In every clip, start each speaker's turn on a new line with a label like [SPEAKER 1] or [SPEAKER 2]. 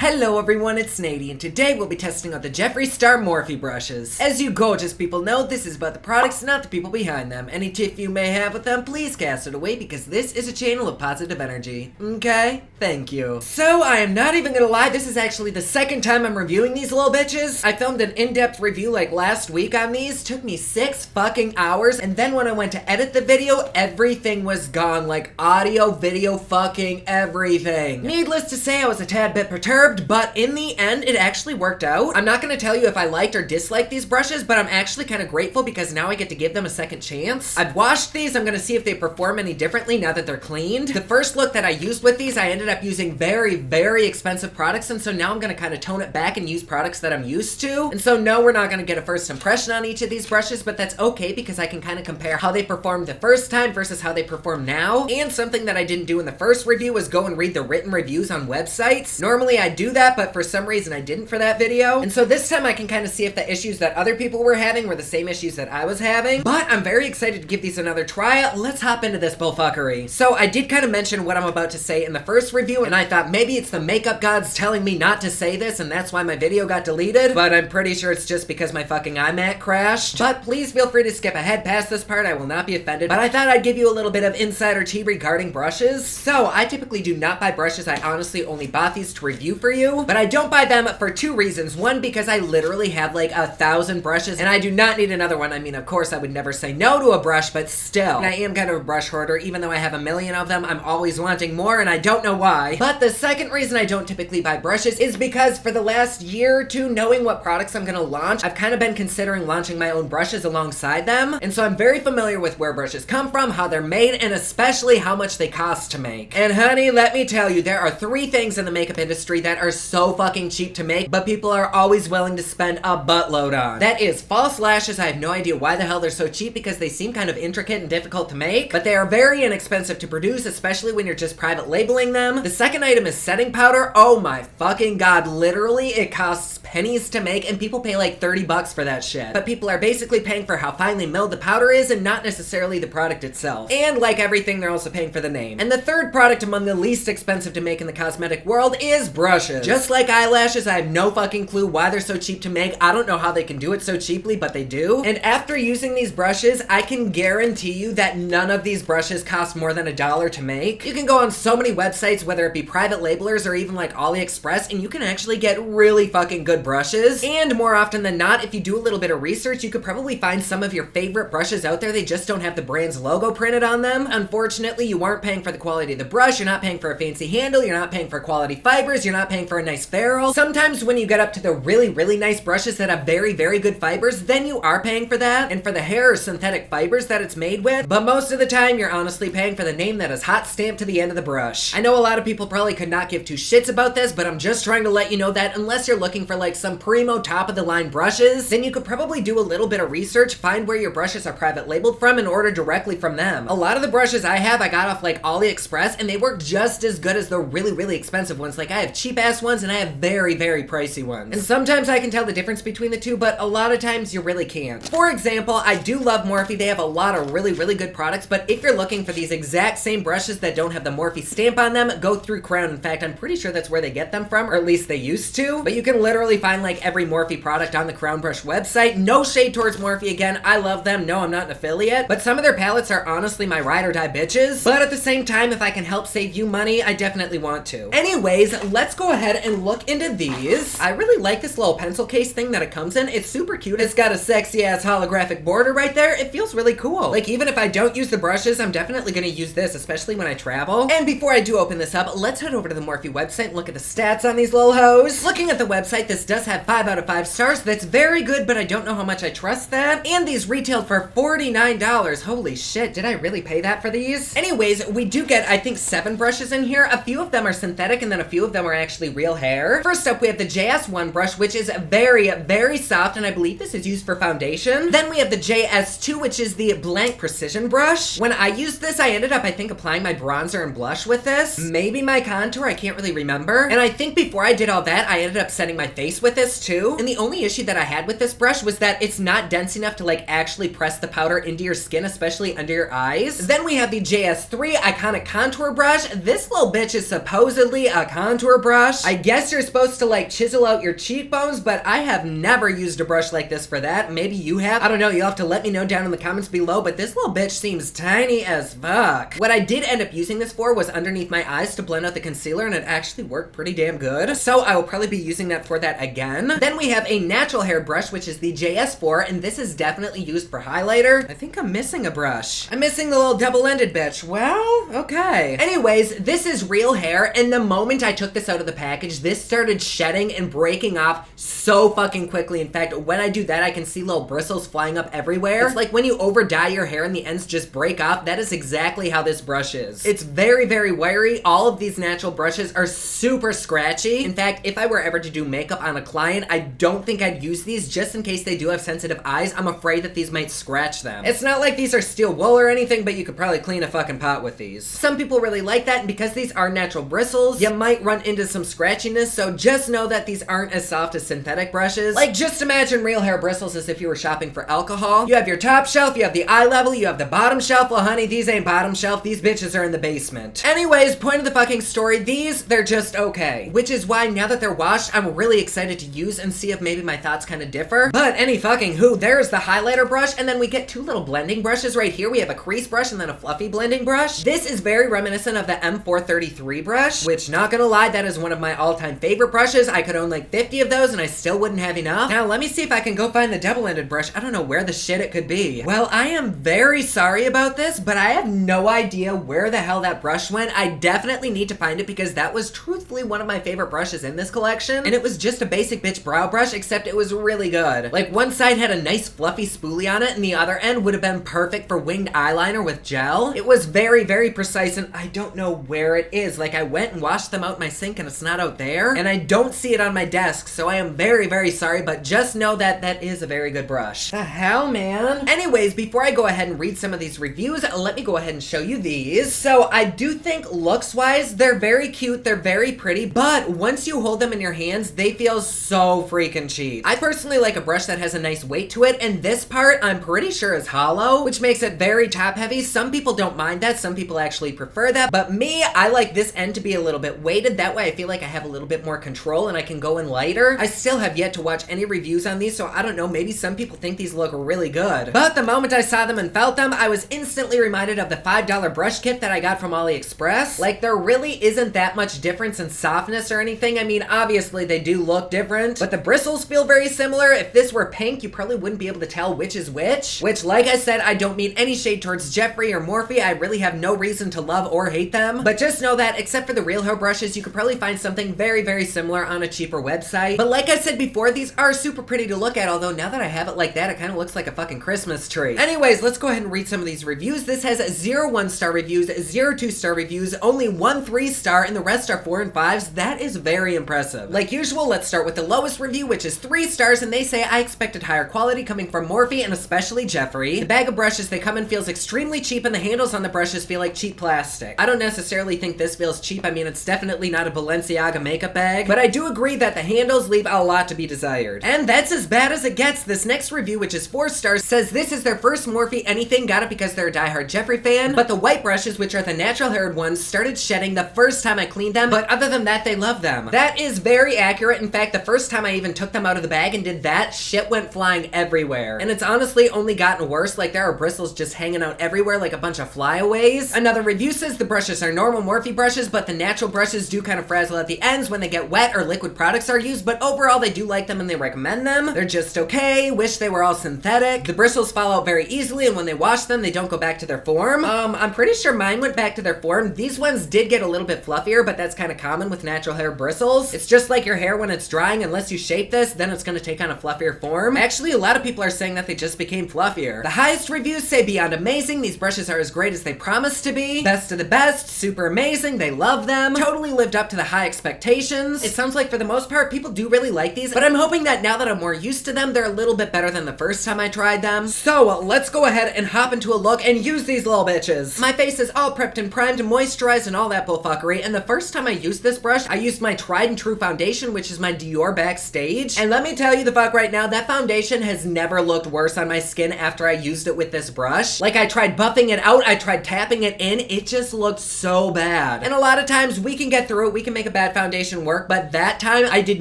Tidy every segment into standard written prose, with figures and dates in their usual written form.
[SPEAKER 1] Hello everyone, it's Nady, and today we'll be testing out the Jeffree Star Morphe brushes. As you gorgeous people know, this is about the products, not the people behind them. Any tiff you may have with them, please cast it away because this is a channel of positive energy. Okay? Thank you. So, I am not even gonna lie, this is actually the second time I'm reviewing these little bitches. I filmed an in-depth review like last week on these, took me 6 fucking hours, and then when I went to edit the video, everything was gone, like audio, video, fucking everything. Needless to say, I was a tad bit perturbed, but in the end, it actually worked out. I'm not gonna tell you if I liked or disliked these brushes, but I'm actually kind of grateful because now I get to give them a second chance. I've washed these, I'm gonna see if they perform any differently now that they're cleaned. The first look that I used with these, I ended up using very, very expensive products, and so now I'm gonna kind of tone it back and use products that I'm used to. And so no, we're not gonna get a first impression on each of these brushes, but that's okay because I can kind of compare how they performed the first time versus how they perform now. And something that I didn't do in the first review was go and read the written reviews on websites. Normally I do that, but for some reason I didn't for that video. And so this time I can kind of see if the issues that other people were having were the same issues that I was having. But I'm very excited to give these another try. Let's hop into this bullfuckery. So I did kind of mention what I'm about to say in the first review, and I thought maybe it's the makeup gods telling me not to say this, and that's why my video got deleted. But I'm pretty sure it's just because my fucking iMac crashed. But please feel free to skip ahead past this part. I will not be offended. But I thought I'd give you a little bit of insider tea regarding brushes. So I typically do not buy brushes. I honestly only bought these to review for you. But I don't buy them for 2 reasons. One, because I literally have like 1,000 brushes and I do not need another one. I mean, of course I would never say no to a brush, but still. And I am kind of a brush hoarder. Even though I have 1,000,000 of them, I'm always wanting more and I don't know why. But the second reason I don't typically buy brushes is because for the last year or two, knowing what products I'm gonna launch, I've kind of been considering launching my own brushes alongside them. And so I'm very familiar with where brushes come from, how they're made, and especially how much they cost to make. And honey, let me tell you, there are 3 things in the makeup industry that are so fucking cheap to make, but people are always willing to spend a buttload on. That is false lashes. I have no idea why the hell they're so cheap because they seem kind of intricate and difficult to make, but they are very inexpensive to produce, especially when you're just private labeling them. The second item is setting powder. Oh my fucking god, literally it costs pennies to make and people pay like 30 bucks for that shit. But people are basically paying for how finely milled the powder is and not necessarily the product itself. And like everything, they're also paying for the name. And the third product among the least expensive to make in the cosmetic world is brushes. Just like eyelashes, I have no fucking clue why they're so cheap to make. I don't know how they can do it so cheaply, but they do. And after using these brushes, I can guarantee you that none of these brushes cost more than $1 to make. You can go on so many websites, whether it be private labelers or even like AliExpress, and you can actually get really fucking good brushes. And more often than not, if you do a little bit of research, you could probably find some of your favorite brushes out there. They just don't have the brand's logo printed on them. Unfortunately, you aren't paying for the quality of the brush, you're not paying for a fancy handle, you're not paying for quality fibers, you're not paying for a nice ferrule. Sometimes when you get up to the really, really nice brushes that have very, very good fibers, then you are paying for that, and for the hair or synthetic fibers that it's made with, but most of the time, you're honestly paying for the name that is hot stamped to the end of the brush. I know a lot of people probably could not give 2 shits about this, but I'm just trying to let you know that unless you're looking for like some primo top of the line brushes, then you could probably do a little bit of research, find where your brushes are private labeled from, and order directly from them. A lot of the brushes I have, I got off like AliExpress, and they work just as good as the really, really expensive ones. Like I have cheap ass ones and I have very, very pricey ones. And sometimes I can tell the difference between the two, but a lot of times you really can't. For example, I do love Morphe. They have a lot of really, really good products, but if you're looking for these exact same brushes that don't have the Morphe stamp on them, go through Crown. In fact, I'm pretty sure that's where they get them from, or at least they used to. But you can literally find like every Morphe product on the Crown Brush website. No shade towards Morphe again. I love them. No, I'm not an affiliate, but some of their palettes are honestly my ride or die bitches. But at the same time, if I can help save you money, I definitely want to. Anyways, let's go ahead and look into these. I really like this little pencil case thing that it comes in. It's super cute. It's got a sexy ass holographic border right there. It feels really cool. Like even if I don't use the brushes, I'm definitely gonna use this, especially when I travel. And before I do open this up, let's head over to the Morphe website and look at the stats on these little hoes. Looking at the website, this does have 5 out of 5 stars. That's very good, but I don't know how much I trust that. And these retailed for $49. Holy shit, did I really pay that for these? Anyways, we do get, I think, 7 brushes in here. A few of them are synthetic and then a few of them are actually real hair. First up, we have the JS1 brush, which is very, very soft, and I believe this is used for foundation. Then we have the JS2, which is the blank precision brush. When I used this, I ended up, I think, applying my bronzer and blush with this. Maybe my contour, I can't really remember. And I think before I did all that, I ended up setting my face face with this too. And the only issue that I had with this brush was that it's not dense enough to like actually press the powder into your skin, especially under your eyes. Then we have the JS3 Iconic Contour Brush. This little bitch is supposedly a contour brush. I guess you're supposed to like chisel out your cheekbones, but I have never used a brush like this for that. Maybe you have. I don't know. You'll have to let me know down in the comments below, but this little bitch seems tiny as fuck. What I did end up using this for was underneath my eyes to blend out the concealer, and it actually worked pretty damn good. So I will probably be using that for that again. Then we have a natural hair brush, which is the JS4, and this is definitely used for highlighter. I think I'm missing a brush. I'm missing the little double-ended bitch. Well, okay. Anyways, this is real hair, and the moment I took this out of the package, this started shedding and breaking off so fucking quickly. In fact, when I do that, I can see little bristles flying up everywhere. It's like when you over dye your hair and the ends just break off. That is exactly how this brush is. It's very, very wiry. All of these natural brushes are super scratchy. In fact, if I were ever to do makeup on a client, I don't think I'd use these just in case they do have sensitive eyes. I'm afraid that these might scratch them. It's not like these are steel wool or anything, but you could probably clean a fucking pot with these. Some people really like that, and because these are natural bristles, you might run into some scratchiness, so just know that these aren't as soft as synthetic brushes. Like, just imagine real hair bristles as if you were shopping for alcohol. You have your top shelf, you have the eye level, you have the bottom shelf. Well, honey, these ain't bottom shelf. These bitches are in the basement. Anyways, point of the fucking story, they're just okay. Which is why now that they're washed, I'm really excited to use and see if maybe my thoughts kind of differ. But any fucking who, there's the highlighter brush, and then we get two little blending brushes right here. We have a crease brush and then a fluffy blending brush. This is very reminiscent of the M433 brush, which, not gonna lie, that is one of my all-time favorite brushes. I could own like 50 of those and I still wouldn't have enough. Now, let me see if I can go find the double-ended brush. I don't know where the shit it could be. Well, I am very sorry about this, but I have no idea where the hell that brush went. I definitely need to find it because that was truthfully one of my favorite brushes in this collection, and it was just a basic bitch brow brush, except it was really good. Like, one side had a nice fluffy spoolie on it, and the other end would have been perfect for winged eyeliner with gel. It was very, very precise, and I don't know where it is. Like, I went and washed them out my sink, and it's not out there, and I don't see it on my desk, so I am very, very sorry, but just know that that is a very good brush. The hell, man? Anyways, before I go ahead and read some of these reviews, let me go ahead and show you these. So I do think looks-wise, they're very cute, they're very pretty, but once you hold them in your hands, they feel so freaking cheap. I personally like a brush that has a nice weight to it, and this part I'm pretty sure is hollow, which makes it very top-heavy. Some people don't mind that, some people actually prefer that, but me, I like this end to be a little bit weighted. That way I feel like I have a little bit more control and I can go in lighter. I still have yet to watch any reviews on these, so I don't know, maybe some people think these look really good. But the moment I saw them and felt them, I was instantly reminded of the $5 brush kit that I got from AliExpress. Like, there really isn't that much difference in softness or anything. I mean, obviously they do look different, but the bristles feel very similar. If this were pink, you probably wouldn't be able to tell which is which. Which, like I said, I don't mean any shade towards Jeffree or Morphe. I really have no reason to love or hate them. But just know that, except for the real hair brushes, you could probably find something very, very similar on a cheaper website. But like I said before, these are super pretty to look at, although now that I have it like that, it kind of looks like a fucking Christmas tree. Anyways, let's go ahead and read some of these reviews. This has 0 1-star reviews, 0 2-star reviews, only 1 3-star, and the rest are 4 and 5s. That is very impressive. Like usual, let's start with the lowest review, which is 3 stars, and they say, I expected higher quality coming from Morphe and especially Jeffree. The bag of brushes they come in feels extremely cheap, and the handles on the brushes feel like cheap plastic. I don't necessarily think this feels cheap. I mean, it's definitely not a Balenciaga makeup bag, but I do agree that the handles leave a lot to be desired. And that's as bad as it gets. This next review, which is 4 stars, says this is their first Morphe anything, got it because they're a diehard Jeffree fan, but the white brushes, which are the natural haired ones, started shedding the first time I cleaned them, but other than that, they love them. That is very accurate. In fact, the first time I even took them out of the bag and did that, shit went flying everywhere. And it's honestly only gotten worse. Like, there are bristles just hanging out everywhere like a bunch of flyaways. Another review says the brushes are normal Morphe brushes, but the natural brushes do kind of frazzle at the ends when they get wet or liquid products are used, but overall they do like them and they recommend them. They're just okay. Wish they were all synthetic. The bristles fall out very easily, and when they wash them, they don't go back to their form. I'm pretty sure mine went back to their form. These ones did get a little bit fluffier, but that's kind of common with natural hair bristles. It's just like your hair when it's drying. Unless you shape this, then it's going to take on a fluffier form. Actually, a lot of people are saying that they just became fluffier. The highest reviews say beyond amazing. These brushes are as great as they promise to be. Best of the best. Super amazing. They love them. Totally lived up to the high expectations. It sounds like for the most part, people do really like these, but I'm hoping that now that I'm more used to them, they're a little bit better than the first time I tried them. So let's go ahead and hop into a look and use these little bitches. My face is all prepped and primed, moisturized, and all that bullfuckery, and the first time I used this brush, I used my tried and true foundation, which is my Dior backstage. And let me tell you the fuck right now, that foundation has never looked worse on my skin after I used it with this brush. Like, I tried buffing it out, I tried tapping it in, it just looked so bad. And a lot of times we can get through it, we can make a bad foundation work, but that time I did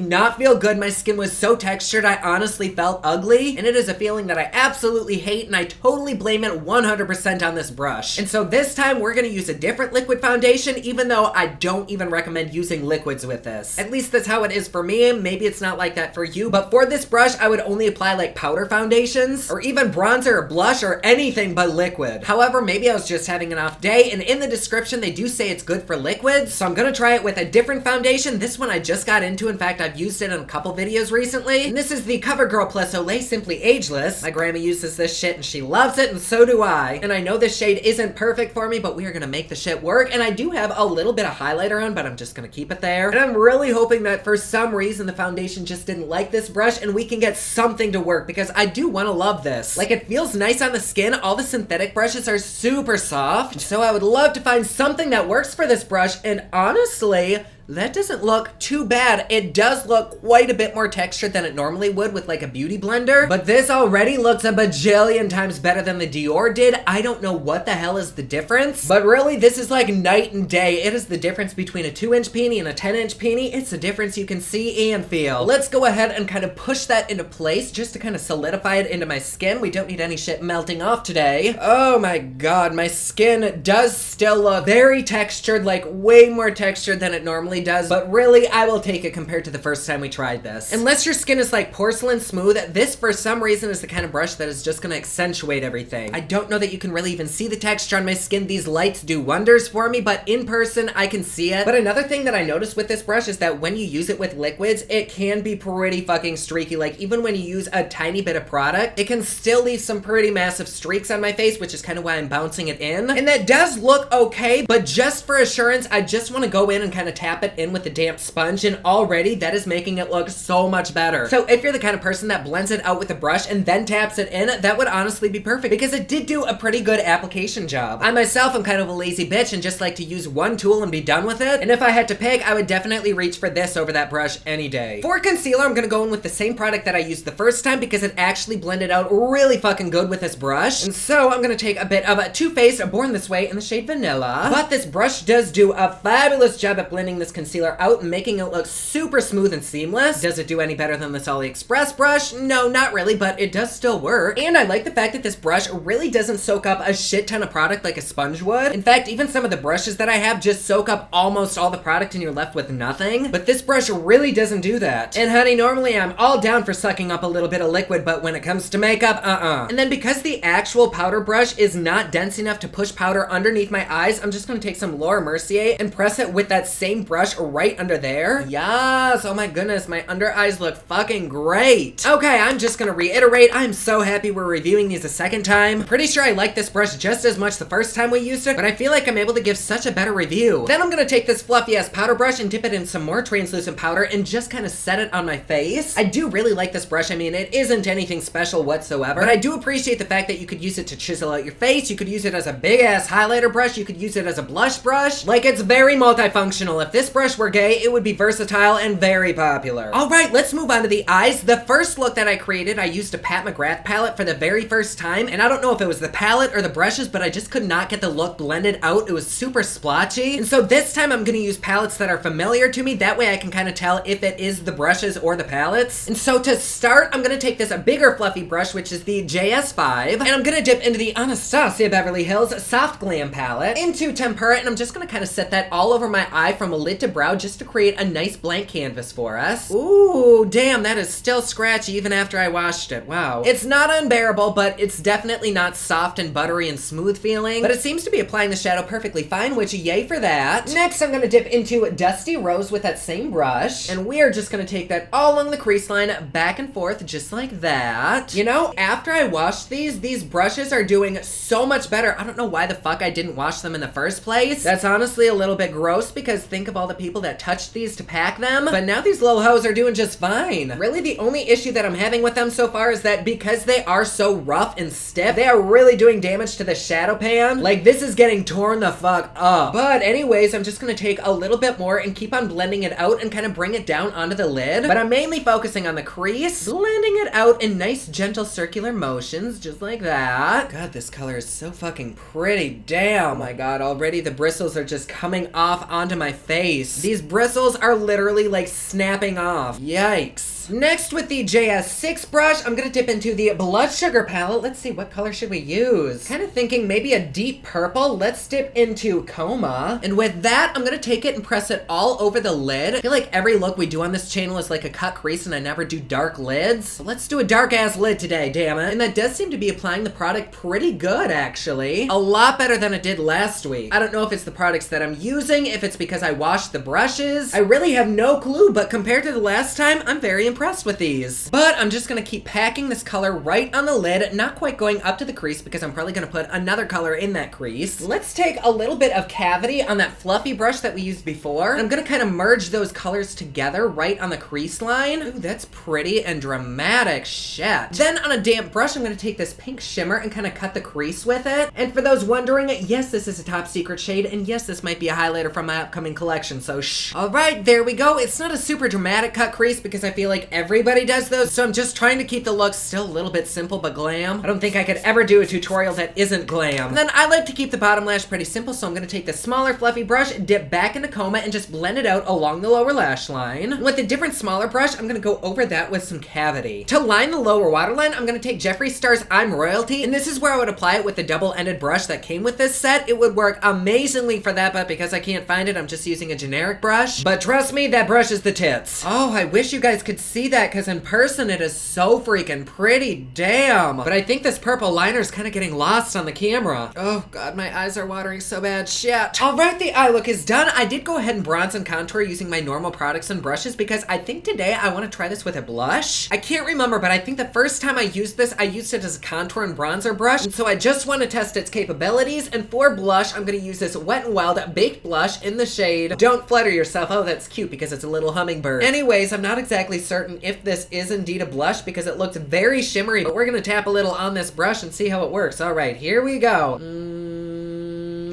[SPEAKER 1] not feel good. My skin was so textured, I honestly felt ugly, and it is a feeling that I absolutely hate, and I totally blame it 100% on this brush. And so this time we're gonna use a different liquid foundation, even though I don't even recommend using liquids with this. At least that's how it is for me. Maybe it's not like that for you, but for this brush, I would only apply like powder foundations, or even bronzer or blush or anything but liquid. However, maybe I was just having an off day, and in the description they do say it's good for liquids, so I'm gonna try it with a different foundation. This one I just got into. In fact, I've used it in a couple videos recently, and this is the CoverGirl Plus Olay Simply Ageless. My grandma uses this shit and she loves it, and so do I. And I know this shade isn't perfect for me, but we are gonna make the shit work. And I do have a little bit of highlighter on, but I'm just gonna keep it there. And I'm really hoping that for some reason the foundation just didn't like this brush and we can get something to work, because I do want to love this. Like, it feels nice on the skin. All the synthetic brushes are super soft, so I would love to find something that works for this brush. And honestly, that doesn't look too bad. It does look quite a bit more textured than it normally would with like a beauty blender, but this already looks a bajillion times better than the Dior did. I don't know what the hell is the difference, but really this is like night and day. It is the difference between a 2-inch peony and a 10-inch peony. It's a difference you can see and feel. Let's go ahead and kind of push that into place just to kind of solidify it into my skin. We don't need any shit melting off today. Oh my god, my skin does still look very textured, like way more textured than it normally does, but really I will take it compared to the first time we tried this. Unless your skin is like porcelain smooth, this for some reason is the kind of brush that is just gonna accentuate everything. I don't know that you can really even see the texture on my skin. These lights do wonders for me, but in person I can see it. But another thing that I noticed with this brush is that when you use it with liquids, it can be pretty fucking streaky. Like, even when you use a tiny bit of product, it can still leave some pretty massive streaks on my face, which is kind of why I'm bouncing it in. And that does look okay, but just for assurance, I just want to go in and kind of tap it in with the damp sponge, and already that is making it look so much better. So if you're the kind of person that blends it out with a brush and then taps it in, that would honestly be perfect, because it did do a pretty good application job. I myself am kind of a lazy bitch and just like to use one tool and be done with it, and if I had to pick, I would definitely reach for this over that brush any day. For concealer, I'm gonna go in with the same product that I used the first time, because it actually blended out really fucking good with this brush. And so I'm gonna take a bit of a Too Faced Born This Way in the shade Vanilla. But this brush does do a fabulous job at blending this concealer out and making it look super smooth and seamless. Does it do any better than this AliExpress brush? No, not really, but it does still work. And I like the fact that this brush really doesn't soak up a shit ton of product like a sponge would. In fact, even some of the brushes that I have just soak up almost all the product and you're left with nothing. But this brush really doesn't do that. And honey, normally I'm all down for sucking up a little bit of liquid, but when it comes to makeup, And then because the actual powder brush is not dense enough to push powder underneath my eyes, I'm just gonna take some Laura Mercier and press it with that same brush right under there. Yes, oh my goodness, my under eyes look fucking great. Okay, I'm just gonna reiterate, I'm so happy we're reviewing these a second time. Pretty sure I like this brush just as much the first time we used it, but I feel like I'm able to give such a better review. Then I'm gonna take this fluffy ass powder brush and dip it in some more translucent powder and just kind of set it on my face. I do really like this brush. I mean, it isn't anything special whatsoever, but I do appreciate the fact that you could use it to chisel out your face, you could use it as a big ass highlighter brush, you could use it as a blush brush. Like, it's very multifunctional. If this brush were gay, it would be versatile and very popular. Alright, let's move on to the eyes. The first look that I created, I used a Pat McGrath palette for the very first time, and I don't know if it was the palette or the brushes, but I just could not get the look blended out. It was super splotchy, and so this time I'm gonna use palettes that are familiar to me. That way I can kind of tell if it is the brushes or the palettes. And so to start, I'm gonna take this a bigger fluffy brush, which is the JS5, and I'm gonna dip into the Anastasia Beverly Hills Soft Glam palette into Tempera, and I'm just gonna kind of set that all over my eye from lid to brow just to create a nice blank canvas for us. Ooh, damn, that is still scratchy even after I washed it. Wow. It's not unbearable, but it's definitely not soft and buttery and smooth feeling, but it seems to be applying the shadow perfectly fine, which yay for that. Next, I'm gonna dip into Dusty Rose with that same brush, and we are just gonna take that all along the crease line, back and forth, just like that. You know, after I washed these brushes are doing so much better. I don't know why the fuck I didn't wash them in the first place. That's honestly a little bit gross, because think of all all the people that touched these to pack them, but now these little hoes are doing just fine. Really, the only issue that I'm having with them so far is that because they are so rough and stiff, they are really doing damage to the shadow pan. Like, this is getting torn the fuck up. But anyways, I'm just gonna take a little bit more and keep on blending it out and kind of bring it down onto the lid. But I'm mainly focusing on the crease, blending it out in nice, gentle circular motions, just like that. God, this color is so fucking pretty. Damn. Oh my god, already the bristles are just coming off onto my face. These bristles are literally like snapping off. Yikes. Next, with the JS6 brush, I'm gonna dip into the Blood Sugar palette. Let's see, what color should we use? Kind of thinking maybe a deep purple. Let's dip into Coma. And with that, I'm gonna take it and press it all over the lid. I feel like every look we do on this channel is like a cut crease and I never do dark lids. So let's do a dark ass lid today, damn it. And that does seem to be applying the product pretty good, actually. A lot better than it did last week. I don't know if it's the products that I'm using, if it's because I washed the brushes. I really have no clue, but compared to the last time, I'm very impressed with these. But I'm just gonna keep packing this color right on the lid, not quite going up to the crease because I'm probably gonna put another color in that crease. Let's take a little bit of cavity on that fluffy brush that we used before. And I'm gonna kind of merge those colors together right on the crease line. Ooh, that's pretty and dramatic shit. Then on a damp brush, I'm gonna take this pink shimmer and kind of cut the crease with it. And for those wondering, yes, this is a top secret shade, and yes, this might be a highlighter from my upcoming collection, so shh. All right, there we go. It's not a super dramatic cut crease because I feel like everybody does those, so I'm just trying to keep the look still a little bit simple but glam. I don't think I could ever do a tutorial that isn't glam. And then I like to keep the bottom lash pretty simple, so I'm gonna take the smaller fluffy brush, dip back into Coma, and just blend it out along the lower lash line. With a different smaller brush, I'm gonna go over that with some cavity. To line the lower waterline, I'm gonna take Jeffree Star's I'm Royalty, and this is where I would apply it with the double-ended brush that came with this set. It would work amazingly for that, but because I can't find it, I'm just using a generic brush. But trust me, that brush is the tits. Oh, I wish you guys could see that, because in person it is so freaking pretty. Damn. But I think this purple liner is kind of getting lost on the camera. Oh god, my eyes are watering so bad. Shit. Alright, the eye look is done. I did go ahead and bronze and contour using my normal products and brushes because I think today I want to try this with a blush. I can't remember, but I think the first time I used this, I used it as a contour and bronzer brush, and so I just want to test its capabilities. And for blush, I'm going to use this Wet n Wild Baked Blush in the shade Don't Flutter Yourself. Oh, that's cute because it's a little hummingbird. Anyways, I'm not exactly certain if this is indeed a blush because it looks very shimmery, but we're gonna tap a little on this brush and see how it works. All right, here we go.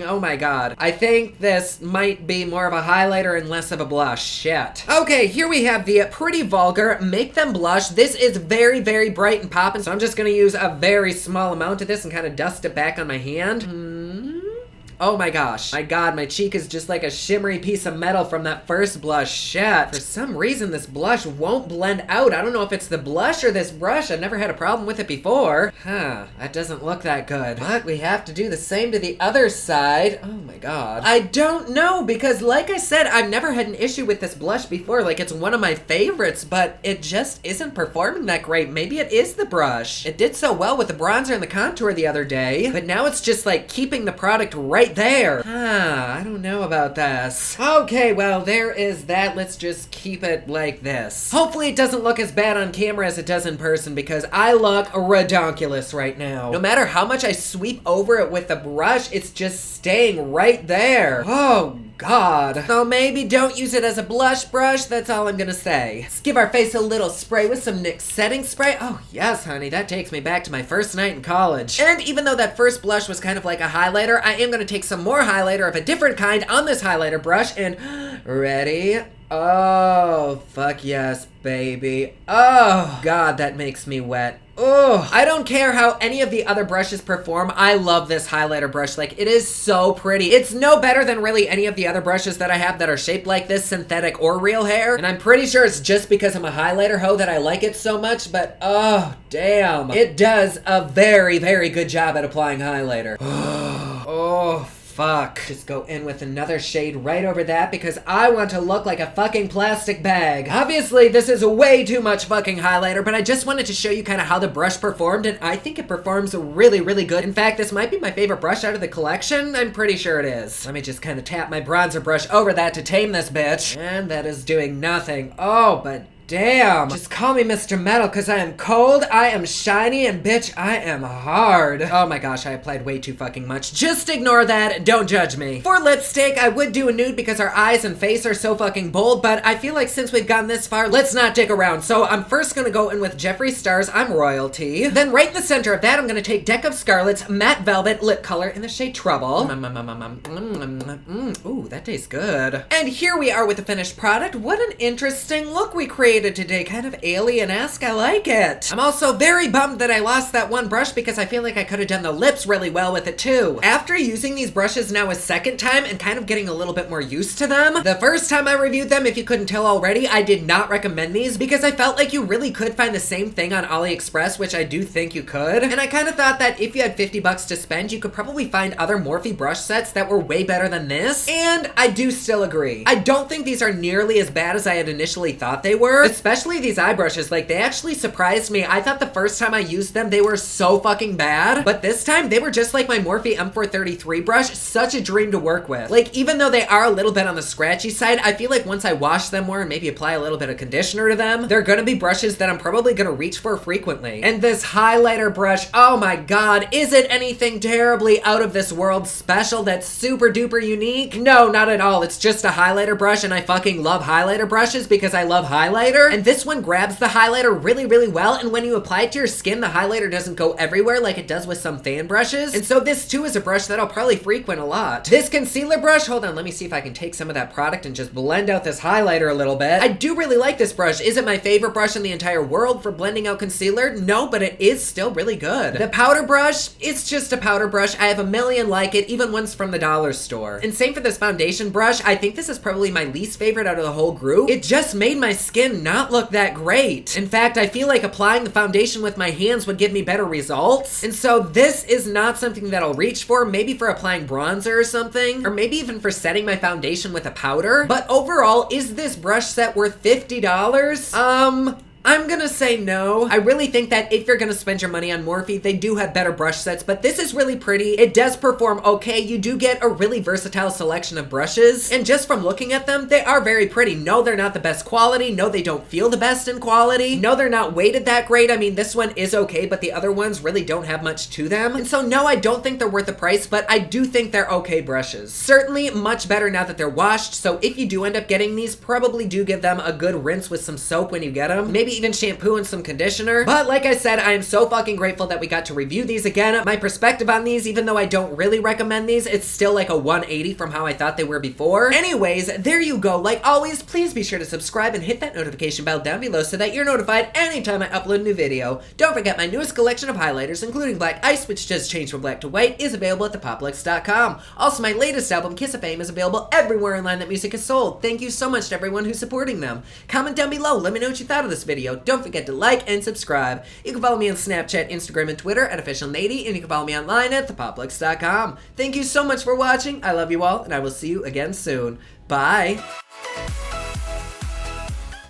[SPEAKER 1] Oh my god. I think this might be more of a highlighter and less of a blush. Shit. Okay, here we have the Pretty Vulgar Make Them Blush. This is very, very bright and poppin', so I'm just gonna use a very small amount of this and kind of dust it back on my hand. Oh my gosh. My god, my cheek is just like a shimmery piece of metal from that first blush. Shit. For some reason, this blush won't blend out. I don't know if it's the blush or this brush. I've never had a problem with it before. Huh. That doesn't look that good. But we have to do the same to the other side. Oh my god. I don't know because like I said, I've never had an issue with this blush before. Like it's one of my favorites, but it just isn't performing that great. Maybe it is the brush. It did so well with the bronzer and the contour the other day, but now it's just like keeping the product right there. I don't know about this. Okay, well, there is that. Let's just keep it like this. Hopefully it doesn't look as bad on camera as it does in person because I look redonkulous right now. No matter how much I sweep over it with the brush, it's just staying right there. Oh, God. So maybe don't use it as a blush brush, that's all I'm gonna say. Let's give our face a little spray with some NYX setting spray. Oh yes, honey, that takes me back to my first night in college. And even though that first blush was kind of like a highlighter, I am gonna take some more highlighter of a different kind on this highlighter brush and ready? Oh, fuck yes, baby. Oh, God, that makes me wet. Oh, I don't care how any of the other brushes perform. I love this highlighter brush. Like, it is so pretty. It's no better than really any of the other brushes that I have that are shaped like this, synthetic or real hair. And I'm pretty sure it's just because I'm a highlighter hoe that I like it so much, but oh, damn. It does a very, very good job at applying highlighter. Oh, fuck. Just go in with another shade right over that because I want to look like a fucking plastic bag. Obviously, this is way too much fucking highlighter, but I just wanted to show you kind of how the brush performed, and I think it performs really, really good. In fact, this might be my favorite brush out of the collection. I'm pretty sure it is. Let me just kind of tap my bronzer brush over that to tame this bitch. And that is doing nothing. Oh, but Damn. Just call me Mr. Metal because I am cold, I am shiny, and bitch, I am hard. Oh my gosh, I applied way too fucking much. Just ignore that. Don't judge me. For lipstick, I would do a nude because our eyes and face are so fucking bold, but I feel like since we've gotten this far, let's not dig around. So I'm first gonna go in with Jeffree Star's I'm Royalty. Then right in the center of that, I'm gonna take Deck of Scarlet's Matte Velvet Lip Color in the shade Trouble. Ooh, that tastes good. And here we are with the finished product. What an interesting look we created today. Kind of alien-esque. I like it. I'm also very bummed that I lost that one brush because I feel like I could have done the lips really well with it too. After using these brushes now a second time and kind of getting a little bit more used to them, the first time I reviewed them, if you couldn't tell already, I did not recommend these because I felt like you really could find the same thing on AliExpress, which I do think you could. And I kind of thought that if you had 50 bucks to spend, you could probably find other Morphe brush sets that were way better than this. And I do still agree. I don't think these are nearly as bad as I had initially thought they were, especially these eye brushes. Like, they actually surprised me. I thought the first time I used them, they were so fucking bad, but this time they were just like my Morphe M433 brush, such a dream to work with. Like, even though they are a little bit on the scratchy side, I feel like once I wash them more and maybe apply a little bit of conditioner to them, they're gonna be brushes that I'm probably gonna reach for frequently. And this highlighter brush, oh my god, is it anything terribly out of this world special that's super duper unique? No, not at all. It's just a highlighter brush, and I fucking love highlighter brushes because I love highlighter. And this one grabs the highlighter really, really well, and when you apply it to your skin, the highlighter doesn't go everywhere like it does with some fan brushes. And so this too is a brush that I'll probably frequent a lot. This concealer brush, hold on, let me see if I can take some of that product and just blend out this highlighter a little bit. I do really like this brush. Is it my favorite brush in the entire world for blending out concealer? No, but it is still really good. The powder brush, it's just a powder brush. I have a million like it, even ones from the dollar store. And same for this foundation brush. I think this is probably my least favorite out of the whole group. It just made my skin not look that great. In fact, I feel like applying the foundation with my hands would give me better results. And so this is not something that I'll reach for, maybe for applying bronzer or something, or maybe even for setting my foundation with a powder. But overall, is this brush set worth $50? I'm gonna say no. I really think that if you're gonna spend your money on Morphe, they do have better brush sets, but this is really pretty. It does perform okay. You do get a really versatile selection of brushes, and just from looking at them, they are very pretty. No, they're not the best quality. No, they don't feel the best in quality. No, they're not weighted that great. I mean, this one is okay, but the other ones really don't have much to them. And so no, I don't think they're worth the price, but I do think they're okay brushes. Certainly much better now that they're washed, so if you do end up getting these, probably do give them a good rinse with some soap when you get them. Maybe even shampoo and some conditioner. But like I said, I am so fucking grateful that we got to review these again. My perspective on these, even though I don't really recommend these, it's still like a 180 from how I thought they were before. Anyways, there you go. Like always, please be sure to subscribe and hit that notification bell down below so that you're notified anytime I upload a new video. Don't forget my newest collection of highlighters, including Black Ice, which just changed from black to white, is available at thepoplux.com. Also, my latest album, Kiss of Fame, is available everywhere online that music is sold. Thank you so much to everyone who's supporting them. Comment down below. Let me know what you thought of this video. Don't forget to like and subscribe. You can follow me on Snapchat, Instagram, and Twitter at officialnady, and you can follow me online at thepoplux.com. Thank you so much for watching. I love you all, and I will see you again soon. Bye.